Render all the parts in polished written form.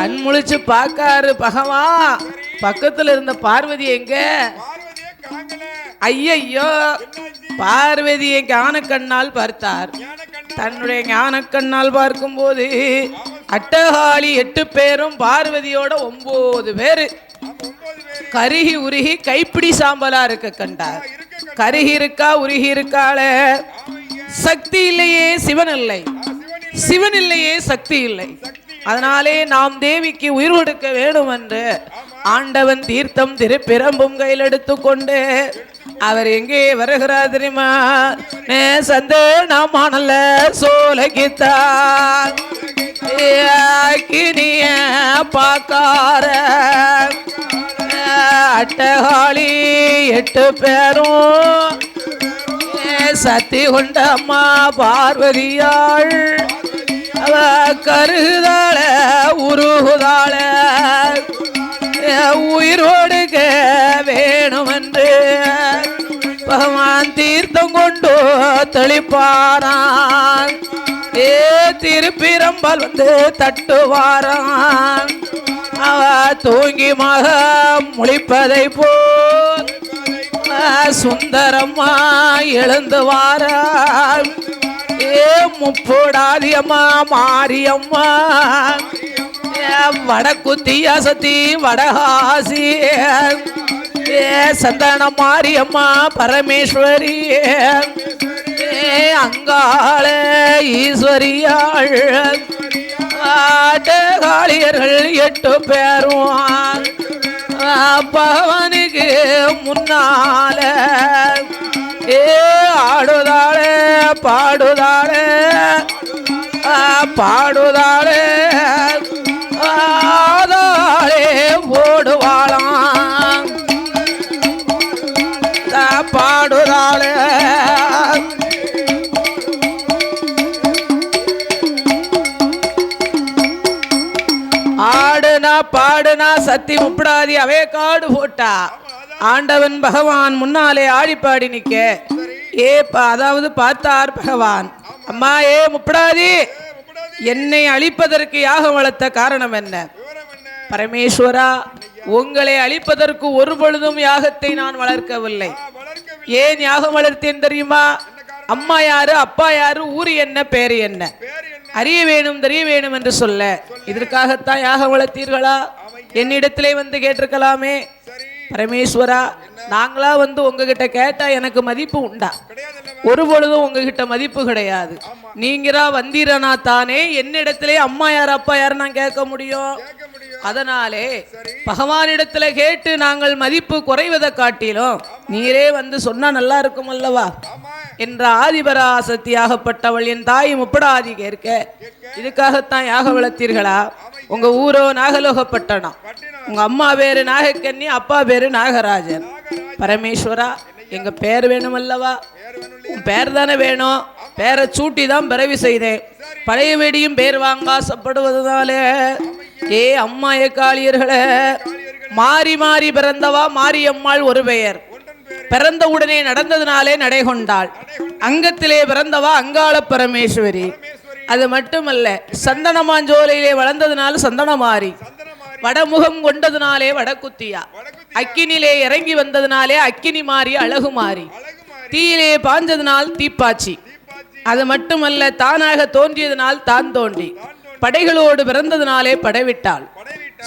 கண் முழிச்சு பார்க்காரு பகவான். பக்கத்துல இருந்த பார்வதி எங்க? ஐயையோ, பார்வதியை ஞானக்கண்ணால் பார்த்தார். தன்னுடைய ஞானக்கண்ணால் பார்க்கும்போது அட்டகாளி 8 பேரும் பார்வதியோட 9 பேரு கருகி உருகி கைப்பிடி சாம்பலா இருக்க கண்டார். கருகி இருக்கா, உருகி இருக்காள. சக்தி இல்லையே சிவன் இல்லை, சிவன் இல்லையே சக்தி இல்லை. அதனாலே நாம் தேவிக்கு உயிர் கொடுக்க வேண்டும் என்று ஆண்டவன் தீர்த்தம் திருப்பிரம்பும் கையில் எடுத்துக்கொண்டு அவர் எங்கே வருகிறார் தெரியுமா? சந்தேகமானல்ல சோலகித்தார் பாக்கார அட்டகாளி 8 பேரும் சத்தி கொண்டம்மா பார்வதியாள் அவ கருகுதாள உருகுதாள உயிரோடுக வேணுமென்று பகவான் தீர்த்தம் கொண்டு தெளிப்பாரான். திருப்பிரம்பால் வந்து தட்டுவாரான். அவ தூங்கி மக முழிப்பதை போல் சுந்தரம்மா எழுந்து வாரான். முப்போடாதியம்மா மாரியம்மா வடக்குத்தியா சத்தி வடகாசி சந்தன மாரியம்மா பரமேஸ்வரி அங்காள ஈஸ்வரியாள் ஆட்டகாளியர்கள் 8 பேரும் பகவானுக்கு முன்னால ஆடுதாளே பாடுதாளே பாடுதாளே ஆதாளே ஓடுவாளாம் பாடுதாளே ஆடுனா பாடுனா சத்தி முப்படாதி அவே காடு போட்டா. ஆண்டவன் பகவான் முன்னாலே ஆடிப்பாடி நிக்க அதாவது பார்த்தார் பகவான். அம்மா முப்படாதி, என்னை அழிப்பதற்கு யாகம் வளர்த்த காரணம் என்ன? பரமேஸ்வரா, உங்களை அழிப்பதற்கு ஒரு பொழுதும் யாகத்தை நான் வளர்க்கவில்லை. ஏன் யாகம் வளர்த்தேன் தெரியுமா? அம்மா யாரு, அப்பா யாரு, ஊரு என்ன, பேரு என்ன அறிய வேணும், தெரிய வேணும் என்று சொல்ல. இதற்காகத்தான் யாகம் வளர்த்தீர்களா? என்னிடத்திலே வந்து கேட்டிருக்கலாமே. பரமேஸ்வரா, நாங்களா வந்து உங்ககிட்ட கேட்டா எனக்கு மதிப்பு உண்டா? ஒரு பொழுதும் உங்ககிட்ட மதிப்பு கிடையாது. நீங்களா வந்தீரனா தானே என்னிடத்திலே அம்மா யார் அப்பா யார் நான் கேட்க முடியும். அதனாலே பகவானிடத்துல கேட்டு நாங்கள் மதிப்பு குறைவதை காட்டிலும் நீரே வந்து சொன்னா நல்லா இருக்கும் அல்லவா என்ற ஆதிபராசக்தியாகப்பட்டவள் என் தாய் முப்படாதி கேட்க. இதுக்காகத்தான் யாக வளர்த்தீர்களா? உங்க ஊரோ நாகலோகப்பட்டணம், உங்க அம்மா பேரு நாகக்கன்னி, அப்பா பேரு நாகராஜன். பரமேஸ்வரா, எங்க பேர் வேணும் அல்லவா? உன் பேர் தானே வேணும். பேரை சூட்டி தான் பிறவி செய்தேன். பழைய வேடியும் பேர் வாங்க ஆசைப்படுவதனாலே அம்மா காளியர்களே, மாறி மாறி பிறந்தவா மாரியம்மாள் ஒரு பெயர். பிறந்த உடனே நடந்ததுனாலே நடை கொண்டாள். அங்கத்திலே பிறந்தவா அங்காள பரமேஸ்வரி. அது மட்டுமல்ல, சந்தனமாஞ்சோலையிலே வளர்ந்ததுனால சந்தனமாரி. வடமுகம் கொண்டதுனாலே வடக்குத்தியா. அக்கினிலே இறங்கி வந்ததுனாலே அக்கினி மாறி அழகு மாறி. தீயிலே பாஞ்சதுனால் தீப்பாச்சி. அது மட்டுமல்ல, தானாக தோன்றியதனால் தான் தோன்றி. படைகளோடு பிறந்ததுனாலே படைவிட்டாள்.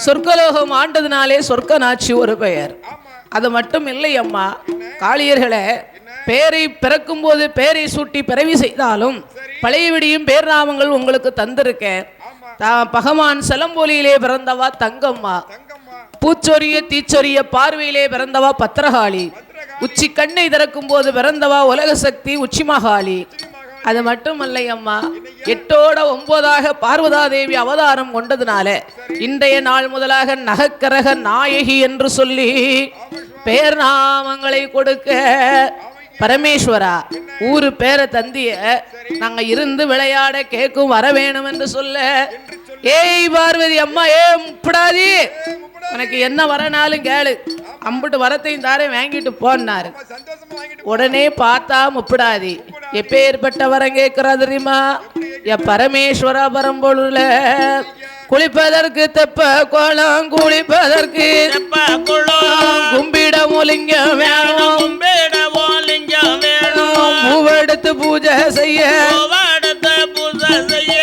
சொர்க்கலோகம் ஆண்டதுனாலே சொர்க்கநாச்சி ஒரு பெயர். அது மட்டும் இல்லை அம்மா காளியர்களே, பேரை பிறக்கும் போது பேரை சூட்டி பிறவி செய்தாலும் பழைய விடியும் பேர் நாமங்கள் உங்களுக்கு தந்திருக்கேன். பகவான் செலம்போலியிலே பிறந்தவா தங்கம்மா. பூச்சொரிய தீச்சொரிய பார்வையிலே பிறந்தவா பத்திரகாளி. உச்சி கண்ணை திறக்கும் போது பிறந்தவா உலக சக்தி உச்சி மகாளி. அது மட்டுமல்ல அம்மா, 8ஓட 9ஆக பார்வதா தேவி அவதாரம் கொண்டதுனால இன்றைய நாள் முதலாக நகக்கரக நாயகி என்று சொல்லி பேர் நாமங்களை கொடுக்க. பரமேஸ்வரா, ஊரு பேரை தந்திய நாங்க இருந்து விளையாட கேட்கும் வர வேணும் என்று சொல்ல. பார்வதி அம்மா, முப்படாதி, உனக்கு என்ன வரனாலும் கேளு, அம்புட்டு வரத்தையும் தாரே வாங்கிட்டு போனாரு. உடனே பார்த்தா முப்படாதி எப்பேற்பட்ட வரம் கேட்கிறா தெரியுமா? பரமேஸ்வரா பரம்பொழுல குளிப்பதற்கு தெப்ப கோலம் குளிப்பதற்கு தெப்ப குளம் கும்பிடவும் லிங்கம் வேணும் கும்பிடவும் லிங்கம் வேணும் பூவெடுத்து பூஜை செய்ய பூவெடுத்து பூஜை செய்ய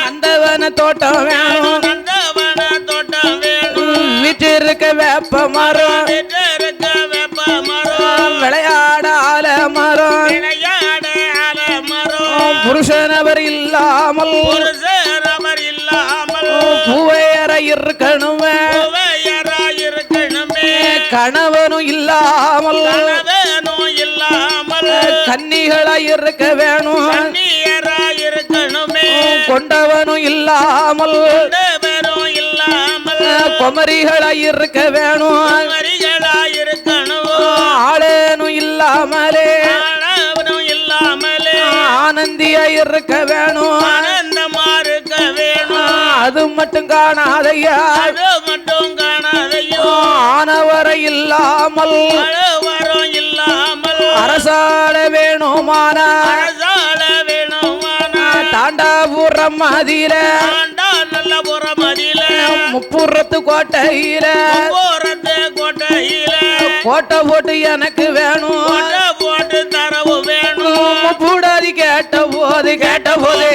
நந்தவன தோட்டம் வேணும் நந்தவன தோட்டம் வேணும் வீட்டிருக்க வேப்ப மரம் வீட்டிருக்க வேப்ப மரம் விளையாட ஆல மரம் விளையாட ஆல மரம் புருஷன் அவர் இல்லாமல் புருஷன் அவர் இல்லாமல் பூவையற இருக்கணுமே பூவையரா இருக்கணுமே கணவனும் இல்லாமல் கணவனும் இல்லாமல் கன்னிகளாய் இருக்க வேணும் கன்னியரா இருக்கணுமே கொண்டவனும் இல்லாமல் கொண்டவனும் இல்லாமல் குமரிகளாய் இருக்க வேணும் குமரிகளா இருக்கணும் ஆளேனும் இல்லாமலே ஆளவனும் இல்லாமலே ஆனந்தியாய் இருக்க வேணும் ஆனந்தமா இருக்க வேணும் அது மட்டும் காணாதையா அது மட்டும் காணாதையோ ஆனவரை இல்லாமல் அழுவரும் இல்லாமல் அரசாள வேணுமானா அரசாள வேணுமானா தாண்டாபுரம் மதியில ஆண்டா நல்ல புறமதியில முப்புறத்து கோட்டையில போறது கோட்டையில கோட்டை போட்டு எனக்கு வேணும் கோட்டை போட்டு தரவு வேணும் முப்புடாதி கேட்ட போது கேட்ட போது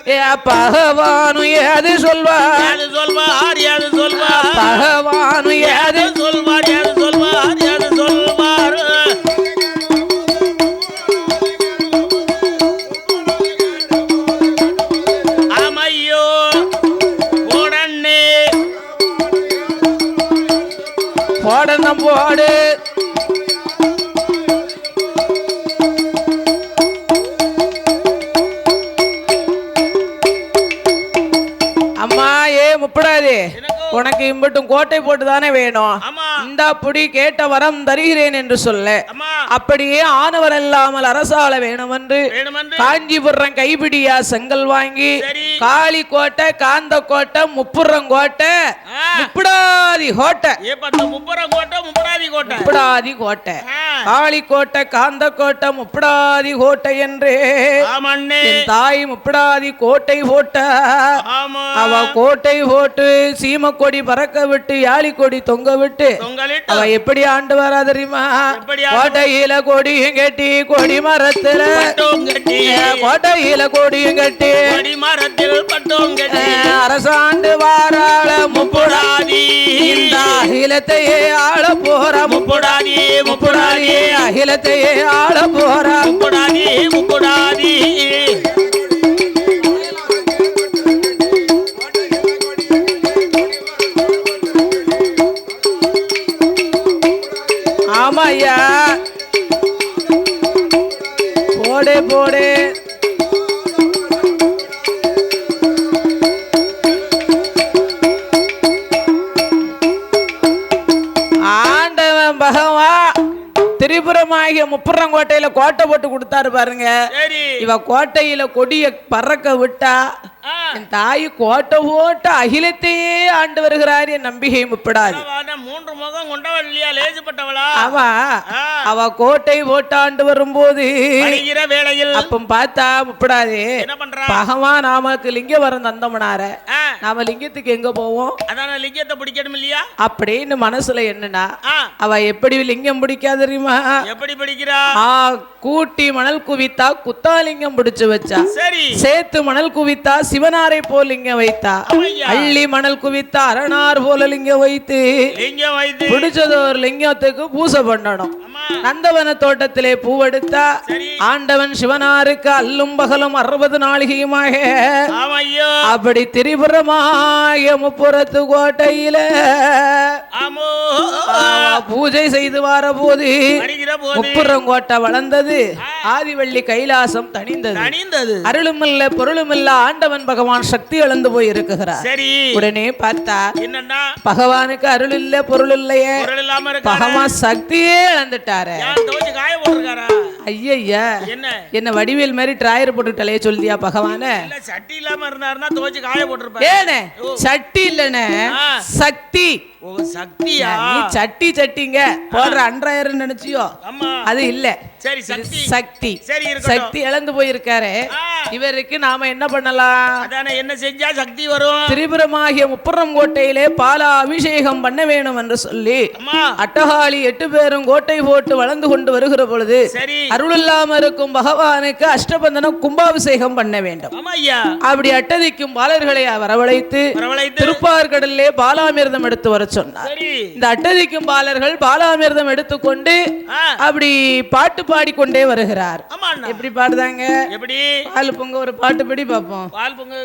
ஏ பகவானு ஏது சொல்வார் யாரு சொல்வார் யாரு சொல்வார் பகவானு ஏது சொல்வார் யாரு சொல்வார் யாரு சொல்வார் ஆமையோ உடனே போடணும் போடு அம்மா ஏ முப்படாதே உனக்கு இம்பட்டும் கோட்டை போட்டு தானே வேணும் ஆமா இந்த புடி கேட்ட வரம் தருகிறேன் என்று சொல்ல அம்மா அப்படியே ஆனவர் இல்லாமல் அரசாள வேணும் என்று வேணுமென்று காஞ்சிபுரம் கைப்பிடியா செங்கல் வாங்கி சரி காளி கோட்டை காந்த கோட்டை முப்புறம் கோட்டை முப்படாதி கோட்டை ஏப்பா முப்பரம் கோட்டை முப்படாதி கோட்டை முப்படாதி கோட்டை காளி கோட்டை காந்த கோட்டை முப்படாதி கோட்டை என்று ஆமண்ணே என் தாய் முப்படாதி கோட்டை போட்ட ஆமா அவ கோட்டை போட்டு சீமக்கொடி பறக்க விட்டு யாழி கொடி தொங்க விட்டு தொங்கலிட்டு அவ எப்படி ஆண்டு வரா தெரியுமா எப்படி கோட்டையில கொடியும் கட்டி கொடி மரத்துல பட்டும் கட்டி கோட்டையில கொடியும் கட்டி கொடி மரத்தில் பட்டும் கட்டி அரசாண்டு வாராள முப்புடாதி இந்த அகிலத்தையே ஆள போற முப்புடாதி முப்புடாதி அகிலத்தையே ஆள போற முப்புடாதி முப்புடாதி ஆமாய்யா போடு போடு ஆண்டவன் பகவான் திரிபுரமாகிய முப்புறங்கோட்டையில கோட்டை போட்டு கொடுத்தாரு பாருங்க சரி இவ கோட்டையில கொடிய பறக்க விட்டா என் தாய் கோட்டை போட்டு அகிலத்தையே ஆண்டு வருகிறார் என் நம்பிக்கை முப்படாது மூன்று முகம் கொண்டவள் இல்லையா லேசுப்பட்டவளா அவ கோட்டை போட்டு ஆண்டு வரும்போது வேளையில் அப்ப பார்த்தா முப்படாது என்ன பண்றா பகவான் நாமக்கு லிங்க வரம் தந்தமனார நாம லிங்கத்துக்கு எங்க போவோம் அதான லிங்கத்தை பிடிக்கணும் இல்லையா அப்படின்னு மனசுல என்னன்னா அவ எப்படி லிங்கம் பிடிக்காது தெரியுமா எப்படி பிடிக்கிறா கூட்டி மணல் குவித்தா குத்தாலிங்கம் பிடிச்சு வச்சா சரி சேத்து மணல் குவித்தா சிவனாரை போல் லிங்கம் வைத்தா அள்ளி மணல் குவித்தா அரணார் போல லிங்கம் வைத்து பிடிச்சது ஒரு லிங்கத்துக்கு பூசை பண்ணணும் நந்தவன தோட்டத்திலே பூவெடுத்தா ஆண்டவன் சிவனாருக்கு அல்லும் பகலும் 60 நாளிகையுமாக அப்படி திரிபுரமாய முப்புறத்து கோட்டையில பூஜை செய்து வார போது முப்புறம் கோட்டை வளர்ந்தது ஆதிவள்ளி கைலாசம் தணிந்தது அருளுமில்ல பொருளுமில்ல ஆண்டவன் பகவான் சக்தி இழந்து போய் இருக்குகிறார் உடனே பார்த்தா பகவானுக்கு அருள் இல்ல பொருள் இல்லையே பகவான் சக்தியே இழந்துட்டாரு ஐயய்யா என்ன என்ன வடிவேல் மாதிரி டிராயர் போட்டு தலைய சொல்லியா பகவான? இல்ல சட்டி இல்லாம இருந்தாருன்னா துவச்சு காய போட்டிருப்பாரு. ஏனே சட்டி இல்லனே சக்தி. ஓ சக்தியா? நீ சட்டி சட்டிங்க போடுற அன்றாயிரம் நினைச்சியோ? ஆமா அது இல்ல. சரி சக்தி சக்தி. சரி இருக்கட்டும். சக்தி இழந்து போயிருக்காரு. இவருக்கு நாம என்ன பண்ணலாம்? அதானே என்ன செஞ்சா சக்தி வரும்? திரிபுரமாகிய முப்புறம் கோட்டையிலே பாலா அபிஷேகம் பண்ண வேணும் என்று சொல்லி அட்டகாளி 8 பேரும் கோட்டை போட்டு வளர்ந்து கொண்டு வருகிற பொழுது சரி அருள் இல்லாம இருக்கும் பகவானுக்கு அஷ்டபந்தனம் கும்பாபிஷேகம் பண்ண வேண்டும். ஆமா ஐயா. அப்படி அட்டதிக்கும் பாலர்களை வரவழைத்து திருப்பார்கடலிலே பாலாமிர்தம் எடுத்து வர சொன்னார். சரி இந்த அட்டதிக்கும் பாலர்கள் பாலாமிர்தம் எடுத்துக்கொண்டு அப்படி பாட்டு பாடிக்கொண்டே வருகிறார். ஆமா அண்ணா. எப்படி பாடுதாங்க? எப்படி? பால் பொங்க ஒரு பாட்டு படி பாப்போம். பால் பொங்க